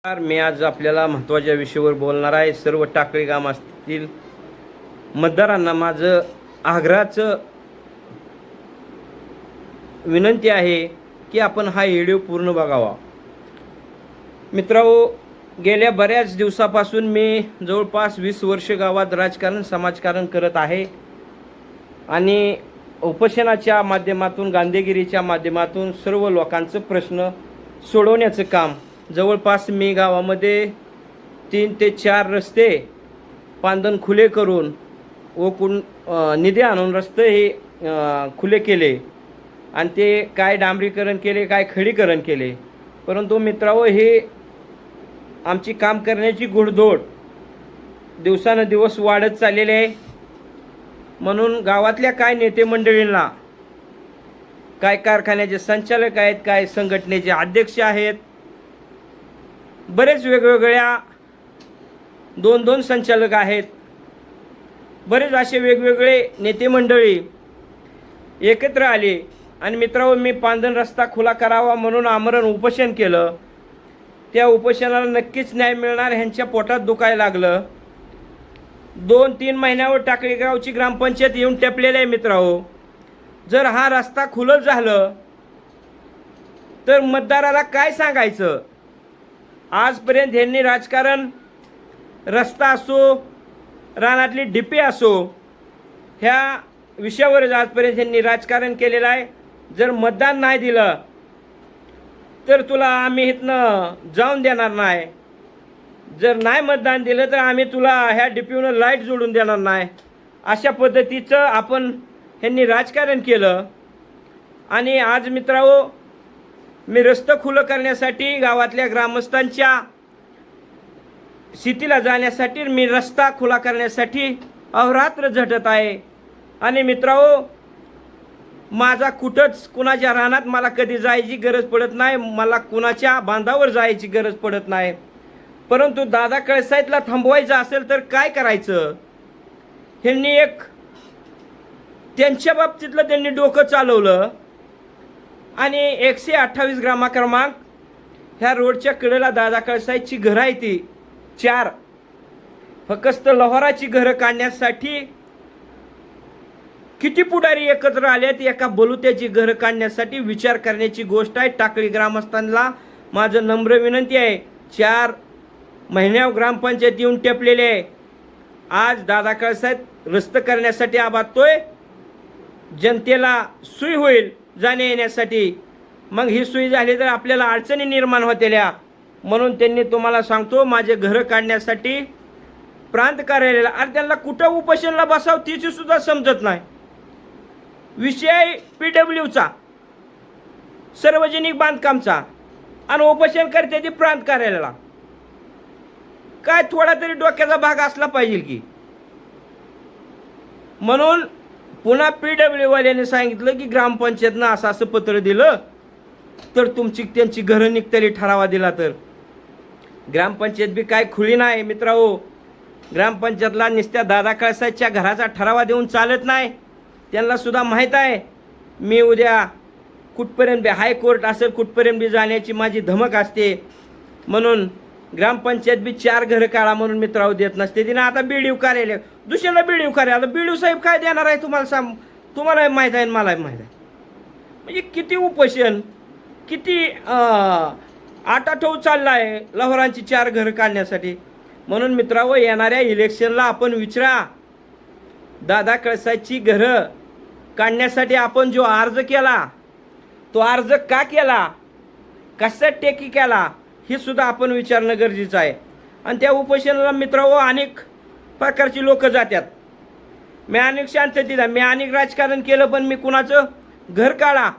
मी आज आपल्याला महत्त्वाच्या विषयावर बोलणार आहे. सर्व टाकळी गाम असतील मतदारांना माझं आग्रहाचं विनंती आहे की आपण हा व्हिडिओ पूर्ण बघावा. मित्रांनो, गेल्या बऱ्याच दिवसापासून मी जवळपास 20 वर्ष गावात राजकारण समाजकारण करत आहे आणि उपोषणाच्या माध्यमातून गांधीगिरीच्या माध्यमातून सर्व लोकांचं प्रश्न सोडवण्याचं काम जवळपास मी गावामध्ये 3 ते 4 रस्ते पांदन खुले करून ओकून निधी आणून रस्ते हे खुले केले आणि ते काय डांबरीकरण केले, काय खडीकरण केले. परंतु मित्रांनो, हे आमची काम करण्याची घोडदौड दिवसानुदिवस वाढत चाललेली आहे. म्हणून गावातल्या काय नेते मंडळींना, काय कारखान्याचे संचालक आहेत, काय संघटनेचे अध्यक्ष आहेत, बरेच वेगवेगळ्या 2-2 संचालक आहेत, बरेच असे वेगवेगळे नेते मंडळी एकत्र आले आणि मित्रांनो, मी पांदन रस्ता खुला करावा म्हणून आमरण उपोषण केलं. त्या उपोषणाला नक्कीच न्याय मिळणार ह्यांच्या पोटात दुखायला लागलं. 2-3 महिन्यावर टाकळी गावची ग्रामपंचायत येऊन टेपलेले आहे. मित्रांनो, जर हा रस्ता खुलं झालं तर मतदाराला काय सांगायचं? आजपर्यंत ह्यांनी राजकारण, रस्ता असो, रानातली डिपे असो, ह्या विषयावरच आजपर्यंत ह्यांनी राजकारण केलेलं आहे. जर मतदान नाही दिलं तर तुला आम्ही इथनं जाऊन देणार नाही, जर नाही मतदान दिलं तर आम्ही तुला ह्या डिपीवरून लाईट जोडून देणार नाही, अशा पद्धतीचं ह्यांनी राजकारण केलं. आणि आज मित्रांनो, मी रस्ता खुलं करण्यासाठी गावातल्या ग्रामस्थांच्या शेतीला जाण्यासाठी मी रस्ता खुला करण्यासाठी अहोरात्र झटत आहे. आणि मित्रांनो, माझा कुठंच कुणाच्या रानात मला कधी जायची गरज पडत नाही, मला कुणाच्या बांधावर जायची गरज पडत नाही. परंतु दादा कळसाईतला थांबवायचं असेल तर काय करायचं? ह्यांनी त्यांच्या बाबतीतलं त्यांनी डोकं चालवलं आणि 128 क्रमांक ह्या रोडच्या कडेला दादा कळसाईची घरं आहे, ती 4 फक्त लोहाराची घरं काढण्यासाठी किती पुढारी एकत्र आलेत एका बलुत्याची घरं काढण्यासाठी. विचार करण्याची गोष्ट आहे. टाकळी ग्रामस्थांना माझं नम्र विनंती आहे. 4 महिन्यावर ग्रामपंचायत येऊन टेपलेले आहे. आज दादा कळसाईत रस्ते करण्यासाठी आबादतोय, जनतेला सोय होईल जाण्या येण्यासाठी. मग ही सोय झाली तर आपल्याला अडचणी निर्माण होतेल्या. म्हणून त्यांनी तुम्हाला सांगतो, माझे घरं काढण्यासाठी प्रांत कार्यालयाला, अरे त्यांना कुठं उपोषणाला बसावं तिची सुद्धा समजत नाही. विषय PWचा, सार्वजनिक बांधकामचा, आणि उपोषण करते ती प्रांत कार्यालयाला. काय थोडा तरी डोक्याचा भाग असला पाहिजे की. म्हणून पुन्हा PW वाल्याने सांगितलं की ग्रामपंचायतनं असं पत्र दिलं तर त्यांची घरं निघतली ठरावा दिला तर. ग्रामपंचायत बी काय खुली नाही मित्रांनो. ग्रामपंचायतला नुसत्या दादा कळसाईच्या घराचा ठरावा देऊन चालत नाही. त्यांना सुद्धा माहीत आहे मी उद्या कुठपर्यंत हायकोर्ट असेल कुठपर्यंत बी जाण्याची माझी धमक असते. म्हणून ग्रामपंचायत बी 4 घरं काढा म्हणून मित्रांनो देत नसते. तिनं आता BDO कार्यालय, दुसऱ्याला BDO कार्यालय, आता BDO साहेब काय देणार आहे तुम्हाला तुम्हाला माहीत आहे, मला माहीत आहे. म्हणजे किती उपोषण, किती आटाठोव चालला आहे लोहारांची 4 घरं काढण्यासाठी. म्हणून मित्रांनो, येणाऱ्या इलेक्शनला आपण विचारा, दादा कळसाईची घरं काढण्यासाठी आपण जो अर्ज केला तो अर्ज का केला, कशासाठी केला, हे सुद्धा आपण विचारणं गरजेचं आहे. आणि त्या उपोषणाला मित्रांनो अनेक प्रकारची लोक जातात. मी अनेक शांततेला, मी अनेक राजकारण केलं, पण मी कुणाचं घर काढा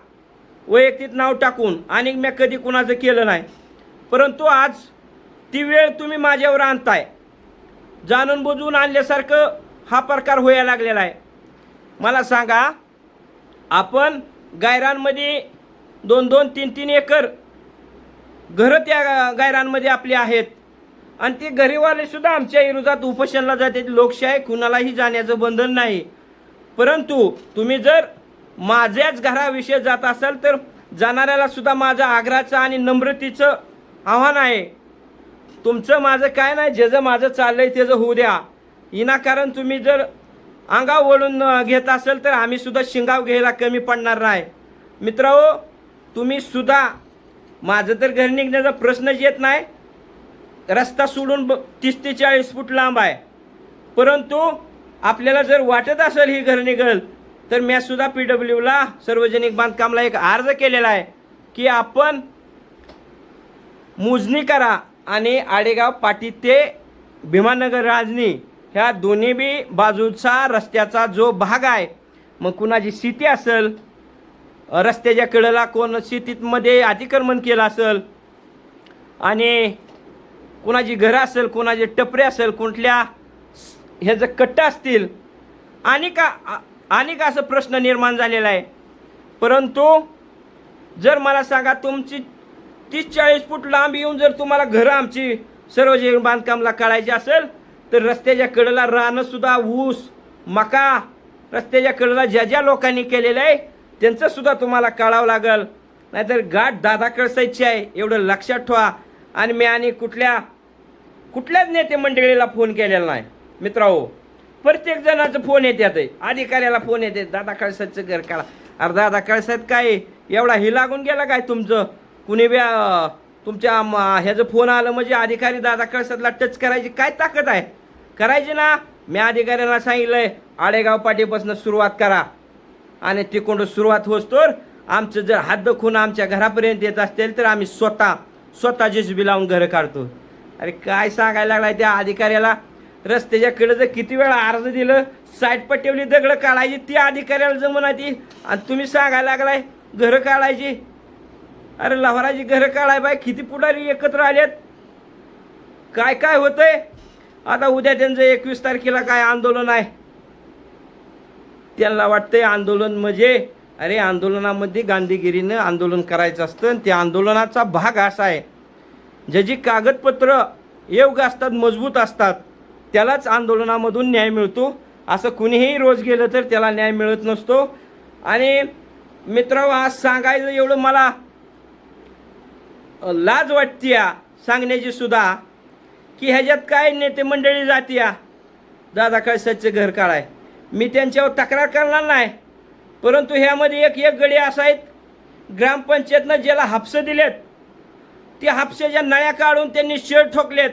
वैयक्तिक नाव टाकून अनेक मी कधी कुणाचं केलं नाही. परंतु आज ती वेळ तुम्ही माझ्यावर आणताय. जाणून बुजून आणल्यासारखं हा प्रकार व्हायला लागलेला आहे. मला सांगा, आपण गायरांमध्ये 2-2, 3-3 एकर घरं त्या गायरांमध्ये आपली आहेत आणि ते घरीवाले सुद्धा आमच्या विरोधात उपोषणाला जाते. लोकशाही कुणालाही जाण्याचं बंधन नाही. परंतु तुम्ही जर माझ्याच घराविषयी जात असाल तर जाणाऱ्याला सुद्धा माझं आग्रहाचं आणि नम्रतेचं आव्हान आहे. तुमचं माझं काय नाही, ज्याचं माझं चाललंय त्याचं होऊ द्या. विनाकारण तुम्ही जर अंगाव वळून घेत असेल तर आम्ही सुद्धा शिंगाव घ्यायला कमी पडणार नाही. मित्रांनो, तुम्ही सुद्धा, माझं तर घर निघण्याचा प्रश्नच येत नाही. रस्ता सोडून 30 ते 40 फूट लांब आहे. परंतु आपल्याला जर वाटत असेल ही घर निघल, तर मी सुद्धा PWला, सार्वजनिक बांधकामला एक अर्ज केलेला आहे की आपण मोजणी करा आणि आडेगाव पाटी ते भीमानगर राजनी ह्या दोन्ही बी बाजूचा रस्त्याचा जो भाग आहे, मग कुणाची शेती असेल, रस्त्याच्या कडेला कोण शेतीमध्ये अतिक्रमण केलं असेल, आणि कोणाची घरं असेल, कोणाचे टपरे असेल, कुठल्या ह्याचं कट्टा असतील, आणि का असं प्रश्न निर्माण झालेला आहे. परंतु जर मला सांगा, तुमची 30-40 फूट लांब येऊन जर तुम्हाला घरं आमची सार्वजनिक बांधकामला काढायची असेल, तर रस्त्याच्या कडेला रानंसुद्धा, ऊस, मका रस्त्याच्या कडेला ज्या ज्या लोकांनी केलेलं आहे त्यांचंसुद्धा तुम्हाला काढावं लागेल. नाहीतर गाठ दादा कळसायची आहे, एवढं लक्षात ठेवा. आणि मी आणि कुठल्याच नेते मंडळीला फोन केलेला नाही मित्रांनो. प्रत्येक जणाचं फोन येतात, अधिकाऱ्याला फोन येते, दादा कळसाचं घर काढा. अरे दादा कळसात काय एवढा हे लागून गेला काय तुमचं? कुणी बी तुमच्या ह्याचं फोन आलं म्हणजे अधिकारी दादा कळसातला टच करायची काय ताकद आहे? करायची ना. मी अधिकाऱ्यांना सांगितलंय, आडेगाव पाटीपासून सुरुवात करा आणि तिकडून सुरुवात होतोर आमचं जर हद्द खून आमच्या घरापर्यंत येत असतील तर आम्ही स्वतः JCB लावून घरं काढतो. अरे काय सांगायला लागलाय त्या अधिकाऱ्याला? रस्त्याच्या कडे जर किती वेळा अर्ज दिलं, साईड पट्टीवली दगडं काढायची, ती अधिकाऱ्याला जमना ती, आणि तुम्ही सांगायला लागलाय घरं काढायची. अरे लव्हाराची घरं काढाय बाय, किती पुढारी एकत्र आलेत, काय काय होतंय. आता उद्या त्यांचं 21 तारखेला काय आंदोलन आहे. त्यांना वाटतंय आंदोलन म्हणजे, अरे आंदोलनामध्ये गांधीगिरीनं आंदोलन करायचं असतं. आणि त्या आंदोलनाचा भाग असा आहे, ज्याची कागदपत्र योग्य असतात, मजबूत असतात, त्यालाच आंदोलनामधून न्याय मिळतो. असं कुणीही रोज गेलं तर त्याला न्याय मिळत नसतो. आणि मित्रांनो, आज सांगायचं एवढं मला लाज वाटते सांगण्याची सुद्धा, की ह्याच्यात काय नेते मंडळी जातीया दादा कळसाचं घर काढाय. मी त्यांच्यावर तक्रार करणार नाही, परंतु ह्यामध्ये एक गडी असा आहेत, ग्रामपंचायतनं ज्याला हापसं दिलेत, त्या हापशाच्या नळ्या काढून त्यांनी शेड ठोकलेत.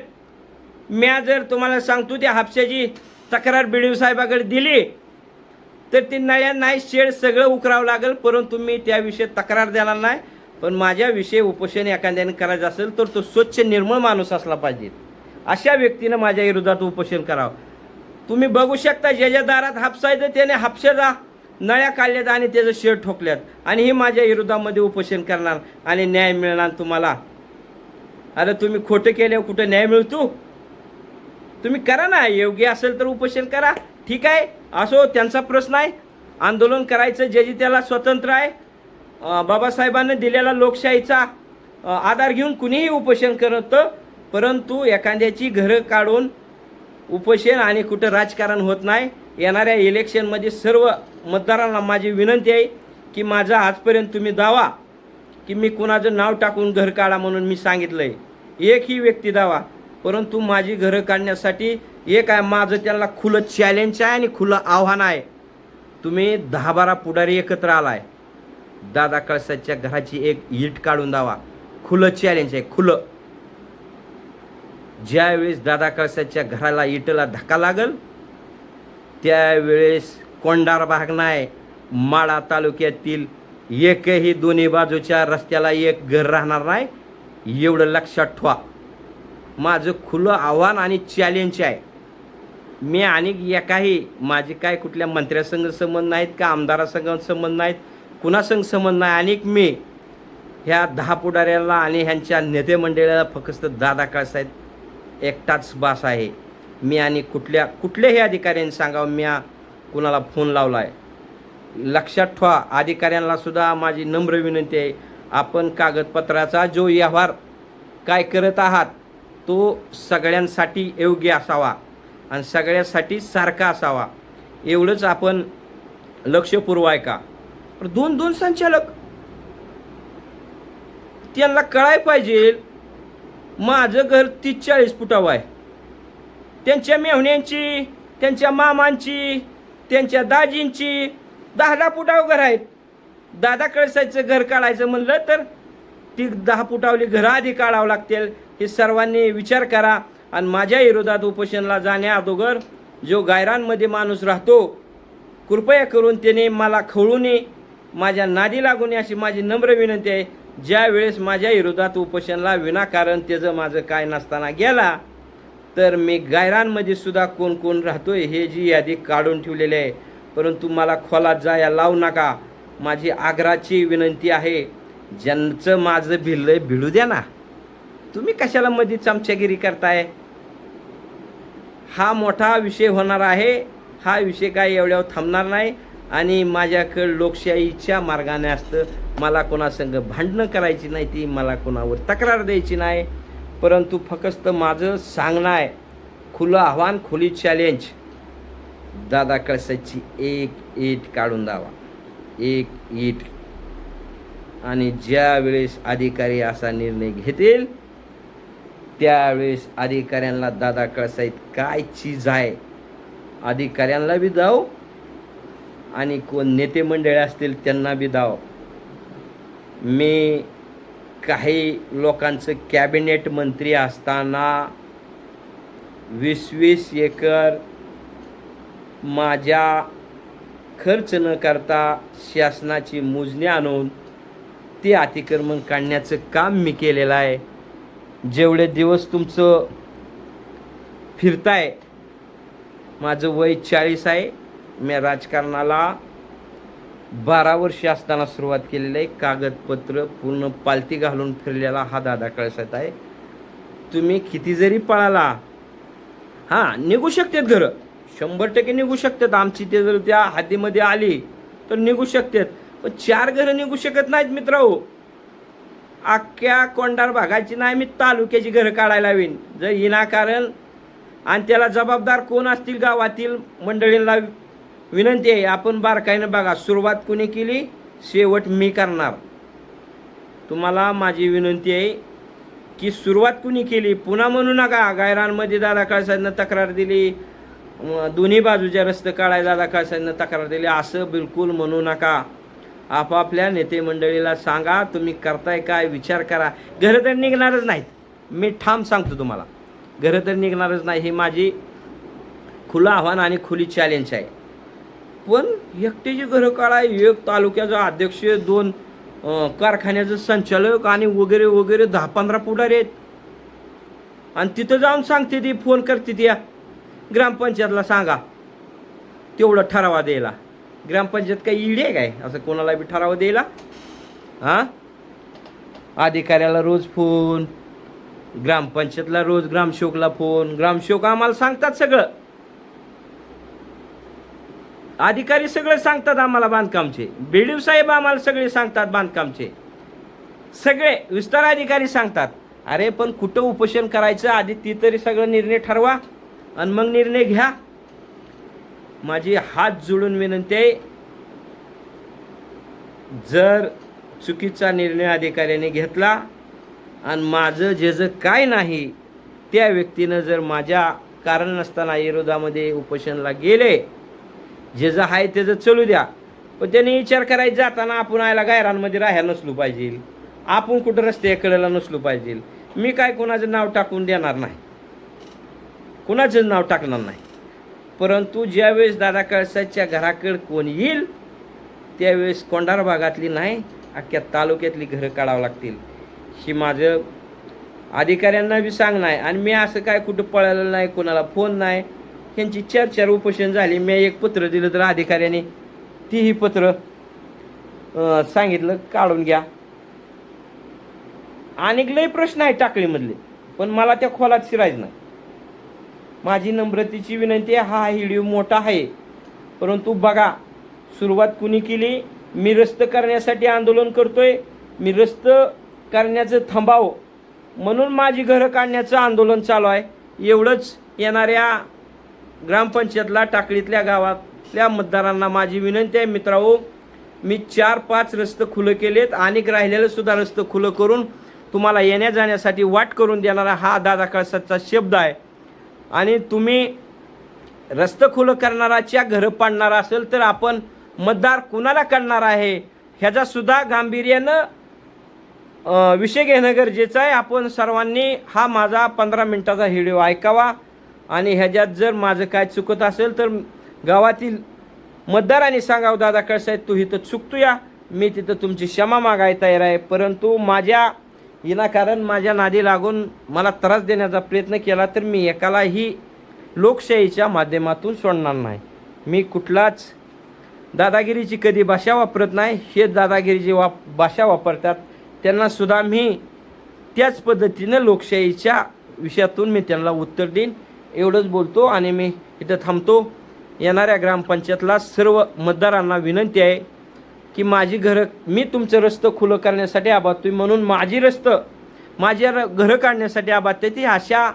म्या जर तुम्हाला सांगतो त्या हापशाची तक्रार BDO साहेबाकडे दिली तर ती नळ्या नाही, शेड सगळं उकरावं लागेल. परंतु मी त्याविषयी तक्रार देणार नाही. पण माझ्याविषयी उपोषण एखाद्याने करायचं असेल तर तो स्वच्छ निर्मळ माणूस असला पाहिजे. अशा व्यक्तीनं माझ्या विरोधात उपोषण करावं. तुम्ही बघू शकता, ज्याच्या दारात हापसा आहे त्याने हापशाचा नळ्या काढल्यात आणि त्याचं शेड ठोकल्यात, आणि ही माझ्या विरोधामध्ये उपोषण करणार आणि न्याय मिळणार तुम्हाला. अरे तुम्ही खोटं केल्यावर कुठं न्याय मिळतो? तुम्ही करा ना, योग्य असेल तर उपोषण करा, ठीक आहे, असो, त्यांचा प्रश्न आहे. आंदोलन करायचं ज्याची त्याला स्वतंत्र आहे. बाबासाहेबांनी दिलेला लोकशाहीचा आधार घेऊन कुणीही उपोषण करतं. परंतु एखाद्याची घरं काढून उपोषण आणि कुठं राजकारण होत नाही. येणाऱ्या इलेक्शनमध्ये सर्व मतदारांना माझी विनंती आहे की माझा आजपर्यंत तुम्ही दावा की मी कुणाचं नाव टाकून घर काढा म्हणून मी सांगितलं आहे, एकही व्यक्ती दावा. परंतु माझी घरं काढण्यासाठी एक आहे, माझं त्यांना खुलं चॅलेंज आहे आणि खुलं आव्हान आहे. तुम्ही 10-12 पुढारी एकत्र आलाय, दादा कळसाच्या घराची एक इट काढून दावा. खुलं चॅलेंज आहे, खुलं. ज्यावेळेस दादा कळसाच्या घराला इटला धक्का लागल त्यावेळेस कोंडार भाग नाही, माढा तालुक्यातील एकही दोन्ही बाजूच्या रस्त्याला एक घर राहणार नाही, एवढं लक्षात ठेवा. माझं खुलं आव्हान आणि चॅलेंज आहे. मी आणि एकाही, माझे काय कुठल्या मंत्र्यासंग संबंध नाहीत का आमदारासंग संबंध नाहीत, कुणासंग संबंध नाही. आणि मी ह्या 10 पुढाऱ्याला आणि ह्यांच्या नेते मंडळाला फक्त दादा कळसाहेब एकटाच बास आहे. मी आणि कुठल्याही अधिकाऱ्यांनी सांगावं मी कुणाला फोन लावला आहे. लक्षात ठेवा, अधिकाऱ्यांना सुद्धा माझी नम्र विनंती आहे, आपण कागदपत्राचा जो व्यवहार काय करत आहात तो सगळ्यांसाठी योग्य असावा आणि सगळ्यांसाठी सारखा असावा, एवढंच आपण लक्ष पुरवाय का. 2 संचालक त्यांना कळाय पाहिजे माझं घर 30-40 फुटावं आहे. त्यांच्या मेहुण्यांची, त्यांच्या मामांची, त्यांच्या दाजींची 10-10 फुटावर घर आहेत. दादा कळसायचं घर काढायचं म्हणलं तर ती 10 फुटावली घरं आधी काढावं लागतील. हे सर्वांनी विचार करा. आणि माझ्या विरोधात उपोषणाला जाण्या अगोदर जो गायरानमध्ये माणूस राहतो, कृपया करून त्याने मला खवळू नये, माझ्या नादी लागू नये अशी माझी नम्र विनंती आहे. ज्या वेळेस माझ्या विरोधात उपोषणाला विनाकारण त्याचं माझं काय नसताना गेला, तर मी गायरानमध्ये सुद्धा कोण कोण राहतोय हे जी यादी काढून ठेवलेली आहे. परंतु मला खोलात जाया लावू नका. माझी आग्रहाची विनंती आहे, ज्यांचं माझं भिडलंय भिडू द्या ना. तुम्ही कशाला मध्ये चमचागिरी करताय? हा मोठा विषय होणार आहे. हा विषय काय एवढ्यावर थांबणार नाही. आणि माझ्याकडं लोकशाहीच्या मार्गाने असतं. मला कोणासंग भांडणं करायची नाही, ती मला कोणावर तक्रार द्यायची नाही. परंतु फक्त माझं सांगणं आहे, खुलं आव्हान, खुली चॅलेंज, दादा कळसाची एक ईट काढून द्यावा, एक ईट. आणि ज्या वेळेस अधिकारी असा निर्णय घेतील त्यावेळेस अधिकाऱ्यांना दादा कळसाईत काय चीज आहे अधिकाऱ्यांना बी दाव आणि कोण नेते मंडळी असतील त्यांना बी दाव. मी काही लोकांचं कॅबिनेट मंत्री असताना 20-20 एकर माझ्या खर्च न करता शासनाची मोजणी आणून ते अतिक्रमण काढण्याचं काम मी केलेलं आहे. जेवढे दिवस तुमचं फिरताय, माझं वय 40 आहे. मी राजकारणाला 12 वर्ष असताना सुरुवात केलेली आहे. कागदपत्र पूर्ण पालती घालून फिरलेला हा दादा कळसात आहे. तुम्ही किती जरी पळाला, हां निघू शकतात घरं, 100% निघू शकतात. आमची ते जर त्या हद्दीमध्ये आली तर निघू शकतात. पण 4 घरं निघू शकत नाहीत मित्रांनो. अख्ख्या कोंडार भागाची नाही, मी तालुक्याची घरं काढायला हवीन जर विनाकारण. आणि त्याला जबाबदार कोण असतील गावातील मंडळींना विनंती आहे, आपण बारकाईनं बघा. सुरुवात कोणी केली, शेवट मी करणार. तुम्हाला माझी विनंती आहे की सुरुवात कुणी केली पुन्हा म्हणू नका. गायरानमध्ये दादा कळसाईनं तक्रार दिली, दोन्ही बाजूच्या रस्ते काढायला दादा कळसाईनं तक्रार दिली, असं बिलकुल म्हणू नका. आपापल्या नेते मंडळीला सांगा, तुम्ही करताय काय विचार करा. घरं तर निघणारच नाहीत, मी ठाम सांगतो तुम्हाला. घरं तर निघणारच नाही. ही माझी खुलं आव्हान आणि खुली चॅलेंज आहे. पण एकट्याची घरं काढा, एक तालुक्याचा अध्यक्ष, 2 कारखान्याचं संचालक आणि वगैरे वगैरे 10-15 पुढारी आहेत. आणि तिथं जाऊन सांगते ती, फोन करते ती, ग्रामपंचायतला सांगा तेवढं ठरावा द्यायला. ग्रामपंचायत काही ईडी आहे काय असं कोणाला बी ठराव द्यायला? हां, अधिकाऱ्याला रोज फोन, ग्रामपंचायतला रोज, ग्रामसेवकला फोन. ग्रामसेवक आम्हाला सांगतात सगळं, अधिकारी सगळे सांगतात आम्हाला बांधकामचे. BDO साहेब आम्हाला सगळे सांगतात बांधकामचे, सगळे विस्तार अधिकारी सांगतात. अरे पण कुठं उपोषण करायचं आधी ती तरी सगळं निर्णय ठरवा आणि मग निर्णय घ्या. माझी हात जोडून विनंती आहे, जर चुकीचा निर्णय अधिकाऱ्याने घेतला आणि माझं जे काय नाही त्या व्यक्तीनं जर माझ्या कारण नसताना विरोधामध्ये उपोषणाला गेले, जे आहे त्याचं चलू द्या. पण त्याने विचार करायचा जाताना आपण आयला गायरांमध्ये राहायला नसलो पाहिजे, आपण कुठं रस्त्याकडेला नसलो पाहिजे. मी काय कोणाचं नाव टाकून देणार नाही, कुणाचं नाव टाकणार नाही. परंतु ज्यावेळेस दादा कळसाच्या घराकडे कोण येईल त्यावेळेस कोंडार भागातली नाही, अख्ख्या तालुक्यातली घरं काढावं लागतील. ही माझं अधिकाऱ्यांना बी सांगणं आहे. आणि मी असं काय कुठं पळालं नाही, कोणाला फोन नाही. ह्यांची 4 उपोषण झाली. मी एक पत्र दिलं तर अधिकाऱ्याने तीही पत्र सांगितलं काढून घ्या. अनेक लय प्रश्न आहेत टाकळीमधले, पण मला त्या खोलात शिरायचं नाही. माझी नम्रतेची विनंती आहे. हा व्हिडिओ मोठा आहे, परंतु बघा सुरुवात कुणी केली. मी रस्ते करण्यासाठी आंदोलन करतोय, मी रस्ते करण्याचं थांबावं म्हणून माझी घरं काढण्याचं आंदोलन चालू आहे. एवढंच येणाऱ्या ग्रामपंचायतला टाकळीतल्या गावातल्या मतदारांना माझी विनंती आहे. मित्रांनो, मी 4-5 रस्ते खुलं केलेत, अनेक राहिलेलं सुद्धा रस्ते खुलं करून तुम्हाला येण्या जाण्यासाठी वाट करून देणारा हा दादा कळसाचा शब्द आहे. आणि तुम्ही रस्तं खुलं करणाराच्या घरं पाडणारा असेल तर आपण मतदार कुणाला करणार आहे ह्याचा सुद्धा गांभीर्यानं विषय घेणं गरजेचं आहे. आपण सर्वांनी हा माझा 15 मिनिटाचा व्हिडिओ ऐकावा आणि ह्याच्यात जर माझं काय चुकत असेल तर गावातील मतदारांनी सांगावं दादा कळसाहेब तू इथं चुकतो या, मी तिथं तुमची क्षमा मागायला तयार आहे. परंतु माझ्या विनाकारण माझ्या नादी लागून मला त्रास देण्याचा प्रयत्न केला तर मी एकालाही लोकशाहीच्या माध्यमातून सोडणार नाही. मी कुठलाच दादागिरीची कधी भाषा वापरत नाही. हे दादागिरीची भाषा वापरतात त्यांनासुद्धा मी त्याच पद्धतीनं लोकशाहीच्या विषयातून मी त्यांना उत्तर देईन एवढंच बोलतो आणि मी इथं थांबतो. येणाऱ्या ग्रामपंचायतला सर्व मतदारांना विनंती आहे की माझी घरं मी तुमचं रस्तं खुलं करण्यासाठी आबादतोय म्हणून माझ्या घरं काढण्यासाठी आबादते ती अशा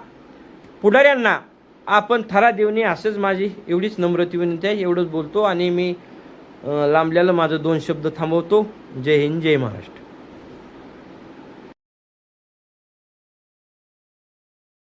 पुढाऱ्यांना आपण थरा देऊ नये असंच माझी एवढीच नम्रती विनंती आहे. एवढंच बोलतो आणि मी लांबल्याला माझं 2 शब्द थांबवतो. जय हिंद, जय महाराष्ट्र.